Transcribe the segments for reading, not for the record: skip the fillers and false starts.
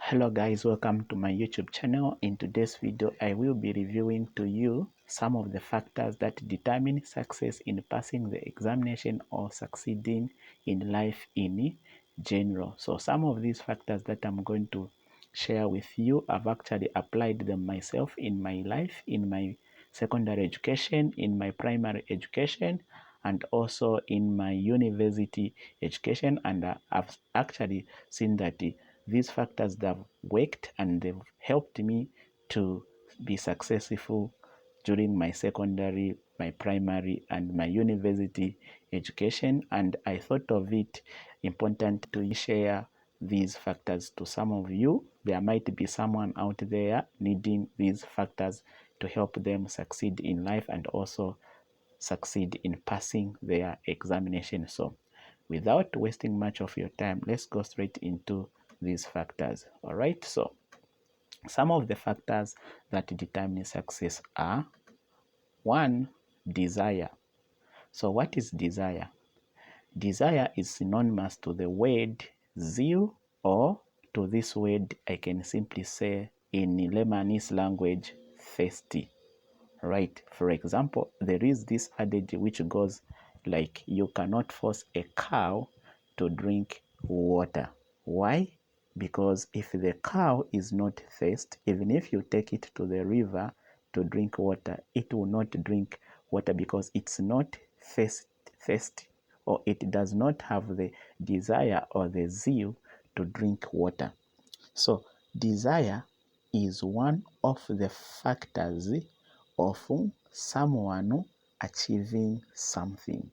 Hello guys, welcome to my YouTube channel. In today's video, I will be reviewing to you some of the factors that determine success in passing the examination or succeeding in life in general. So some of these factors that I'm going to share with you, I've actually applied them myself in my life, in my secondary education, in my primary education, and also in my university education. And I've actually seen that these factors that have worked and they've helped me to be successful during my secondary, my primary, and my university education. And I thought of it important to share these factors to some of you. There might be someone out there needing these factors to help them succeed in life and also succeed in passing their examination. So without wasting much of your time, let's go straight into these factors. All right, so some of the factors that determine success are: one, desire. So what is desire? Desire is synonymous to the word zeal, or to this word I can simply say in Lebanese language, thirsty. Right? For example, there is this adage which goes like, you cannot force a cow to drink water. Why? Because if the cow is not thirsty, even if you take it to the river to drink water, it will not drink water because it's not thirsty, or it does not have the desire or the zeal to drink water. So desire is one of the factors of someone achieving something.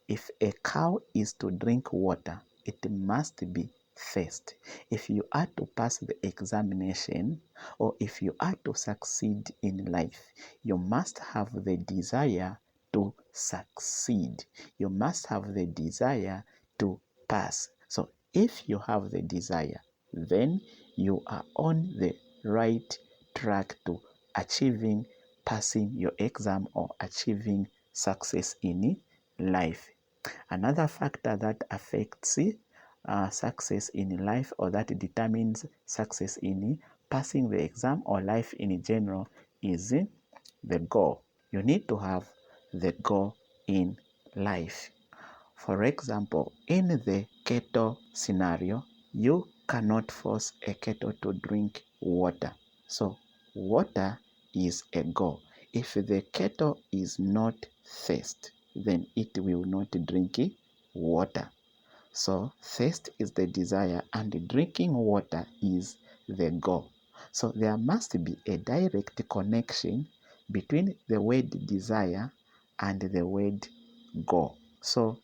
If a cow is to drink water, it must be thirsty. If you are to pass the examination, or if you are to succeed in life, you must have the desire to succeed. You must have the desire to pass. So if you have the desire, then you are on the right track to achieving passing your exam or achieving success in life. Another factor that affects success in life, or that determines success in passing the exam or life in general, is the goal. You need to have the goal in life. For example, in the kettle scenario, you cannot force a kettle to drink water. So water is a goal. If the kettle is not thirsty, then it will not drink water. So thirst is the desire and drinking water is the goal. So there must be a direct connection between the word desire and the word goal. So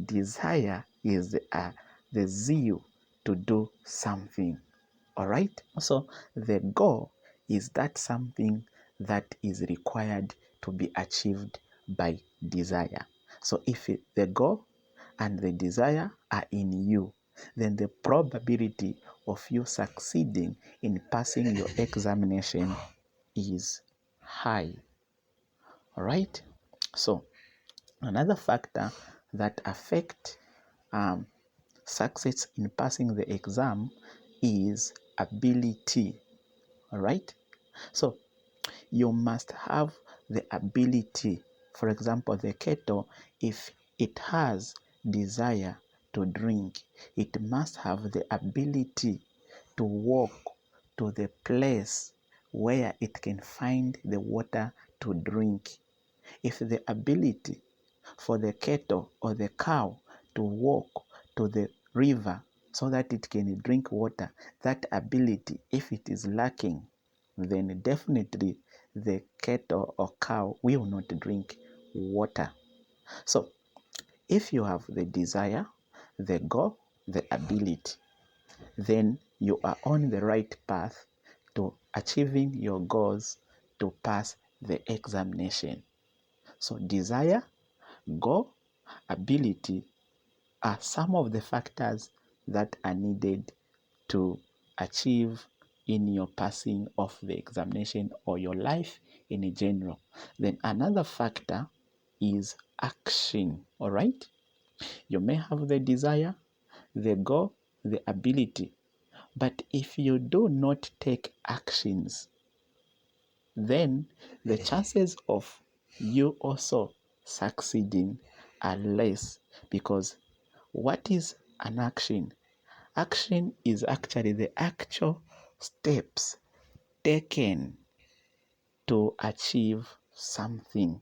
desire is the zeal to do something. All right. So the goal is that something that is required to be achieved by desire. So if the goal and the desire are in you, then the probability of you succeeding in passing your examination is high. All right. So another factor that affects success in passing the exam is ability. All right. So you must have the ability. For example, the kettle, if it has desire to drink, it must have the ability to walk to the place where it can find the water to drink. If the ability for the kettle or the cow to walk to the river so that it can drink water, that ability, if it is lacking, then definitely the kettle or cow will not drink water. So if you have the desire, the goal, the ability, then you are on the right path to achieving your goals to pass the examination. So desire, goal, ability are some of the factors that are needed to achieve in your passing of the examination or your life in general. Then another factor is action. All right. You may have the desire, the goal, the ability, But if you do not take actions, then the chances of you also succeeding are less, because what is an action? Action is actually the actual steps taken to achieve something.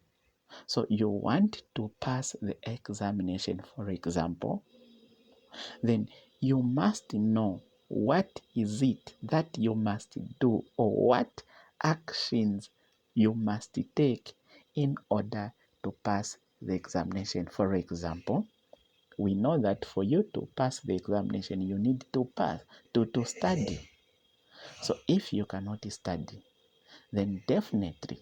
So you want to pass the examination, for example, then you must know what is it that you must do, or what actions you must take in order to pass the examination. For example, we know that for you to pass the examination, you need to to study. So if you cannot study, then definitely,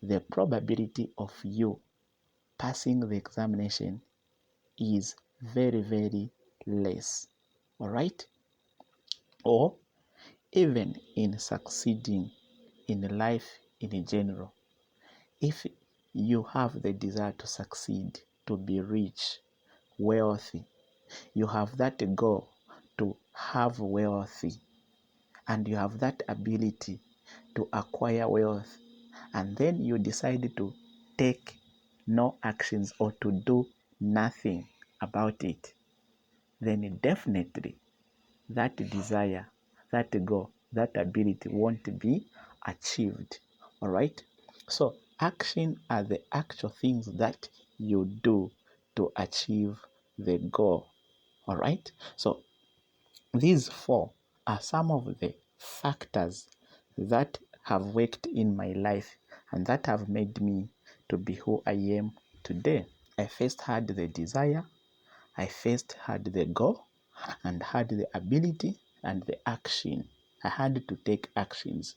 the probability of you passing the examination is very less. All right? Or even in succeeding in life in general, if you have the desire to succeed, to be rich, wealthy, you have that goal to have wealthy, and you have that ability to acquire wealth, and then you decide to take no actions or to do nothing about it, then definitely that desire, that goal, that ability won't be achieved. All right? So, action are the actual things that you do to achieve the goal. All right? So, these four are some of the factors that have worked in my life and that have made me to be who I am today. I first had the desire, I first had the goal, and had the ability and the action. I had to take actions.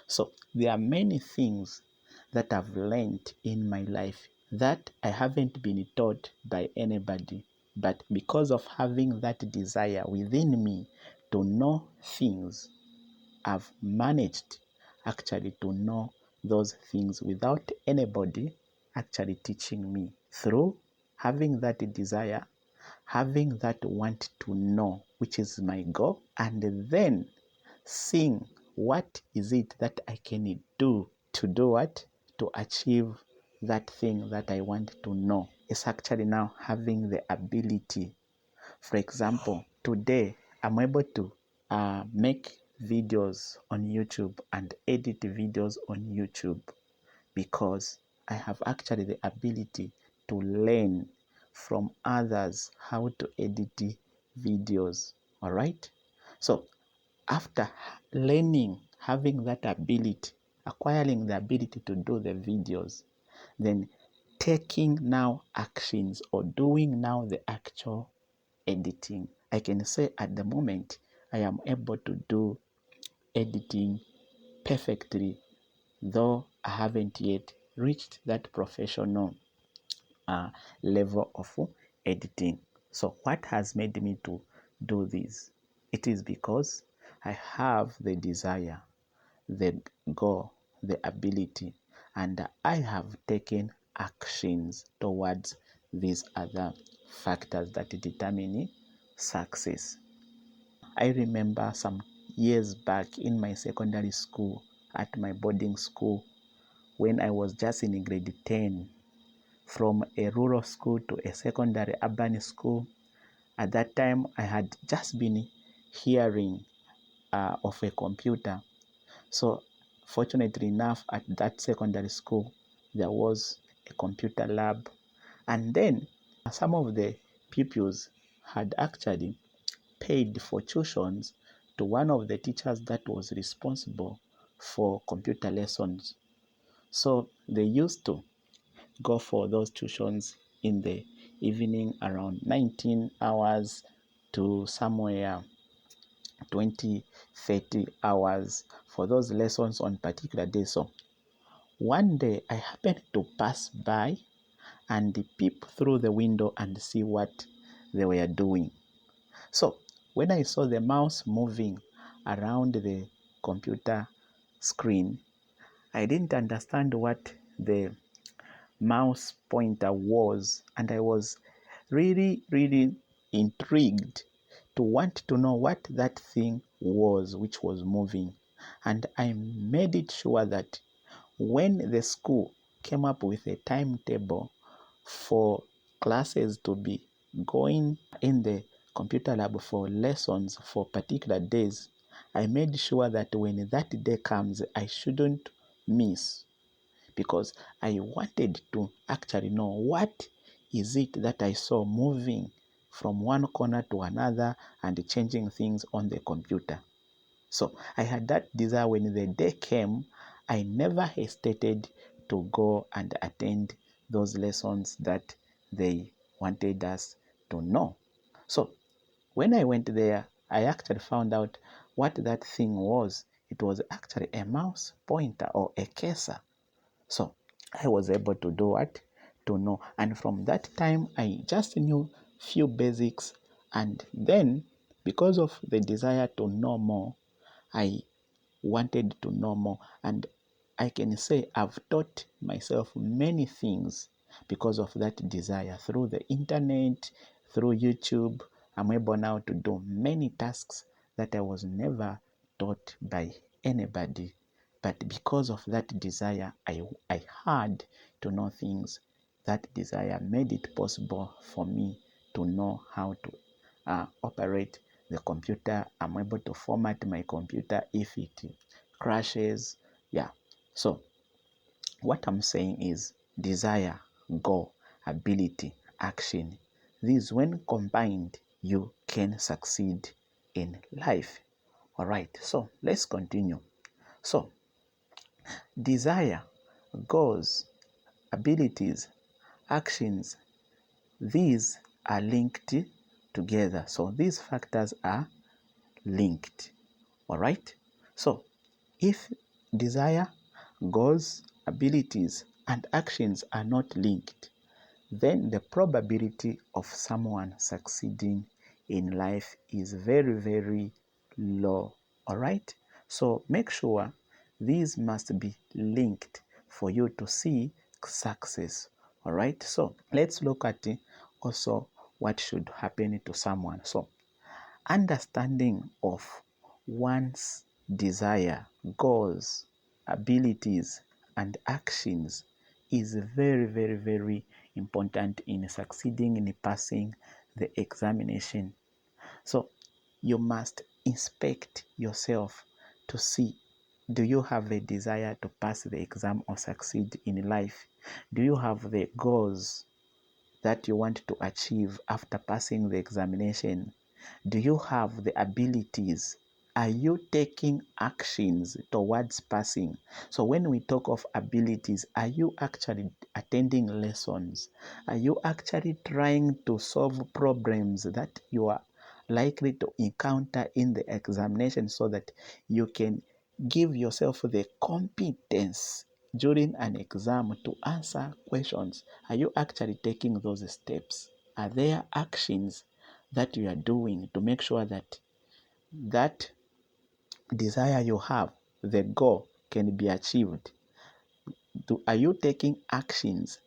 So there are many things that I've learned in my life that I haven't been taught by anybody, but because of having that desire within me to know things, I've managed actually to know those things without anybody actually teaching me. Through having that desire, having that want to know, which is my goal, and then seeing what is it that I can do to do what? To achieve that thing that I want to know. It's actually now having the ability. For example, today I'm able to make videos on YouTube and edit videos on YouTube because I have actually the ability to learn from others how to edit videos. All right? So, after learning, having that ability, acquiring the ability to do the videos, then taking now actions or doing now the actual editing. I can say at the moment I am able to do editing perfectly, though I haven't yet reached that professional level of editing. So what has made me to do this? It is because I have the desire, the goal, the ability, and I have taken actions towards these other factors that determine success. I remember some years back in my secondary school, at my boarding school, when I was just in grade 10, from a rural school to a secondary urban school. At that time, I had just been hearing of a computer. So, fortunately enough, at that secondary school, there was a computer lab. And then some of the pupils had actually paid for tuitions to one of the teachers that was responsible for computer lessons. So they used to go for those tuitions in the evening around 19 hours to somewhere 20, 30 hours for those lessons on particular days. So one day I happened to pass by and peep through the window and see what they were doing. So when I saw the mouse moving around the computer screen, I didn't understand what the mouse pointer was, and I was really intrigued to want to know what that thing was which was moving. And I made it sure that when the school came up with a timetable for classes to be going in the computer lab for lessons for particular days, I made sure that when that day comes, I shouldn't miss, because I wanted to actually know what is it that I saw moving from one corner to another and changing things on the computer. So I had that desire. When the day came, I never hesitated to go and attend those lessons that they wanted us to know. So when I went there, I actually found out what that thing was. It was actually a mouse pointer or a cursor. So I was able to do what? To know. And from that time, I just knew few basics. And then, because of the desire to know more, I wanted to know more. And I can say I've taught myself many things because of that desire. Through the internet, through YouTube, I'm able now to do many tasks that I was never taught by anybody. But because of that desire, I had to know things. That desire made it possible for me to know how to operate the computer. I'm able to format my computer if it crashes. Yeah. So what I'm saying is desire, goal, ability, action. These, when combined, you can succeed in life. All right. So let's continue. So desire, goals, abilities, actions, these are linked together. So these factors are linked. All right. So if desire, goals, abilities, and actions are not linked, then the probability of someone succeeding in life is very, very low. All right. So make sure these must be linked for you to see success. All right. So let's look at also what should happen to someone. So understanding of one's desire, goals, abilities, and actions is very, very, very important in succeeding in passing the examination. So you must inspect yourself to see, do you have the desire to pass the exam or succeed in life? Do you have the goals that you want to achieve after passing the examination? Do you have the abilities? Are you taking actions towards passing? So when we talk of abilities, are you actually attending lessons? Are you actually trying to solve problems that you are likely to encounter in the examination so that you can give yourself the competence during an exam to answer questions? Are you actually taking those steps? Are there actions that you are doing to make sure that that desire you have, the goal, can be achieved? Are you taking actions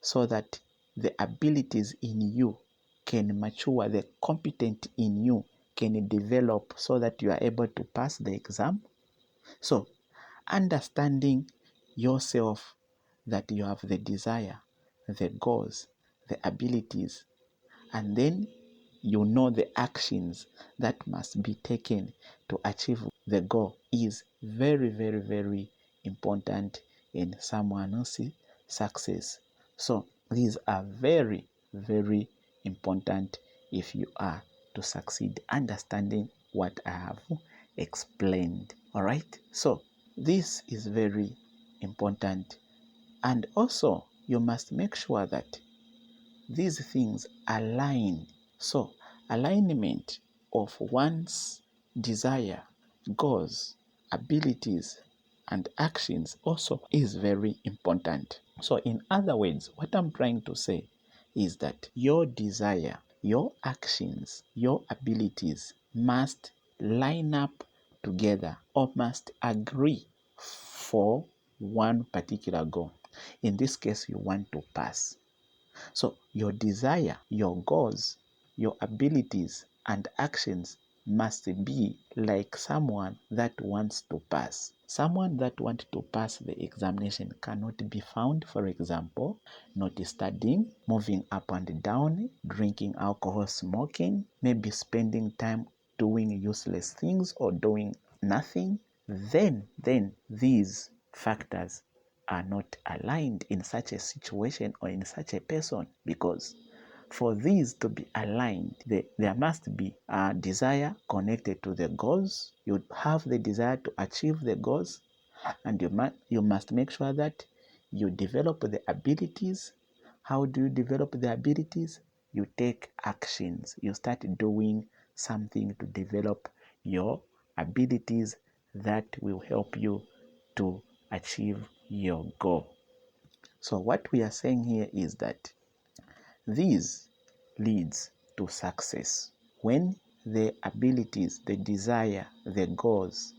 so that the abilities in you can mature, the competent in you can develop so that you are able to pass the exam? So understanding yourself, that you have the desire, the goals, the abilities, and then you know the actions that must be taken to achieve the goal is very, very, very important in someone's success. So these are very, very important if you are to succeed, understanding what I have explained. All right. So this is very important. And also, you must make sure that these things align. So, alignment of one's desire, goals, abilities, and actions also is very important. So, in other words, what I'm trying to say is that your desire, your actions, your abilities must line up together or must agree for one particular goal. In this case, you want to pass. So your desire, your goals, your abilities, and actions must be like someone that wants to pass. Someone that wants to pass the examination cannot be found, for example, not studying, moving up and down, drinking alcohol, smoking, maybe spending time doing useless things or doing nothing. Then these factors are not aligned in such a situation or in such a person, because for these to be aligned, there must be a desire connected to the goals. You have the desire to achieve the goals, and you must make sure that you develop the abilities. How do you develop the abilities? You take actions. You start doing something to develop your abilities that will help you to achieve your goal. So what we are saying here is that this leads to success. When the abilities, the desire, the goals,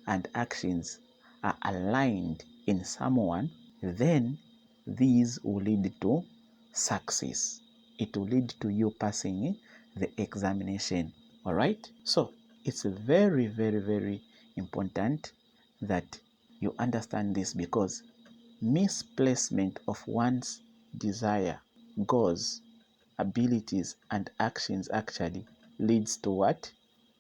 and actions are aligned in someone, then these will lead to success. It will lead to you passing the examination. All right? So it's very, very, very important that you understand this, because misplacement of one's desire, goals, abilities, and actions actually leads to what?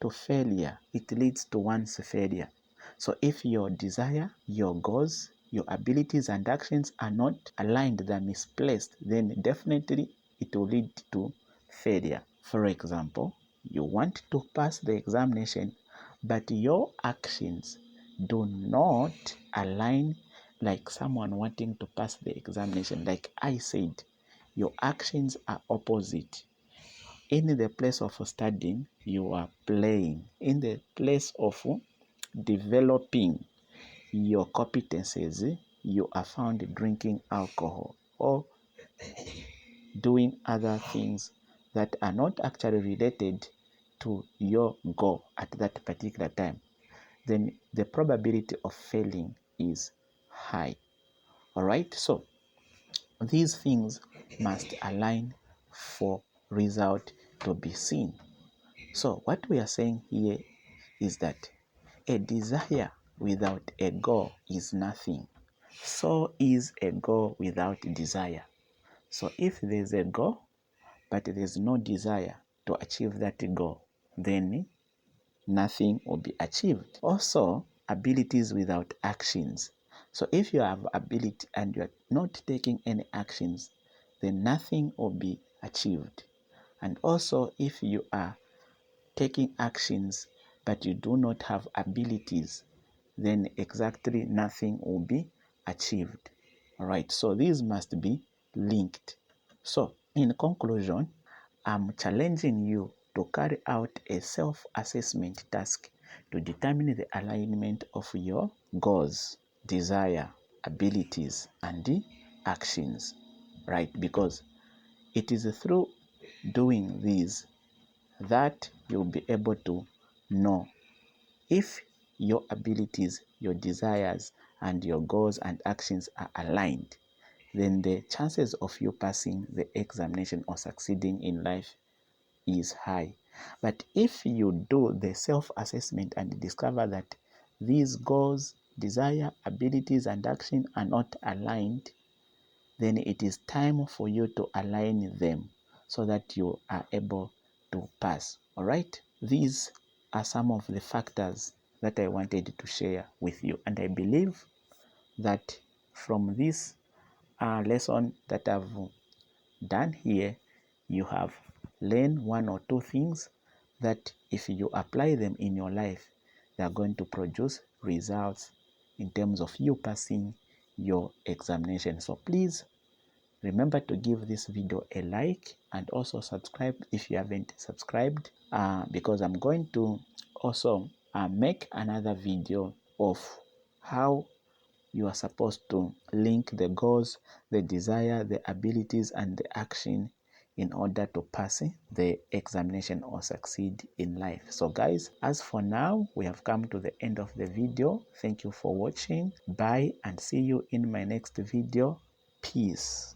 To failure. It leads to one's failure. So if your desire, your goals, your abilities and actions are not aligned, they're misplaced, then definitely it will lead to failure. For example, you want to pass the examination, but your actions do not align like someone wanting to pass the examination. Like I said, your actions are opposite. In the place of studying, you are playing. In the place of developing your competencies, you are found drinking alcohol or doing other things that are not actually related to your goal at that particular time. Then the probability of failing is high. All right, so these things must align for result to be seen. So what we are saying here is that a desire without a goal is nothing. So is a goal without desire. So if there's a goal, but there's no desire to achieve that goal, then nothing will be achieved. Also, abilities without actions. So if you have ability and you're not taking any actions, then nothing will be achieved. And also, if you are taking actions but you do not have abilities, then exactly nothing will be achieved. All right, so these must be linked. So in conclusion, I'm challenging you to carry out a self-assessment task to determine the alignment of your goals, desire, abilities, and actions, right? Because it is through doing these that you'll be able to know if your abilities, your desires, and your goals and actions are aligned. Then the chances of you passing the examination or succeeding in life is high. But if you do the self-assessment and discover that these goals, desire, abilities, and action are not aligned, then it is time for you to align them so that you are able to pass. All right? These are some of the factors that I wanted to share with you. And I believe that from this lesson that I've done here, you have learned one or two things that if you apply them in your life, they are going to produce results in terms of you passing your examination. So please remember to give this video a like and also subscribe if you haven't subscribed, because I'm going to also make another video of how you are supposed to link the goals, the desire, the abilities, and the action in order to pass the examination or succeed in life. So guys, as for now, we have come to the end of the video. Thank you for watching. Bye and see you in my next video. Peace.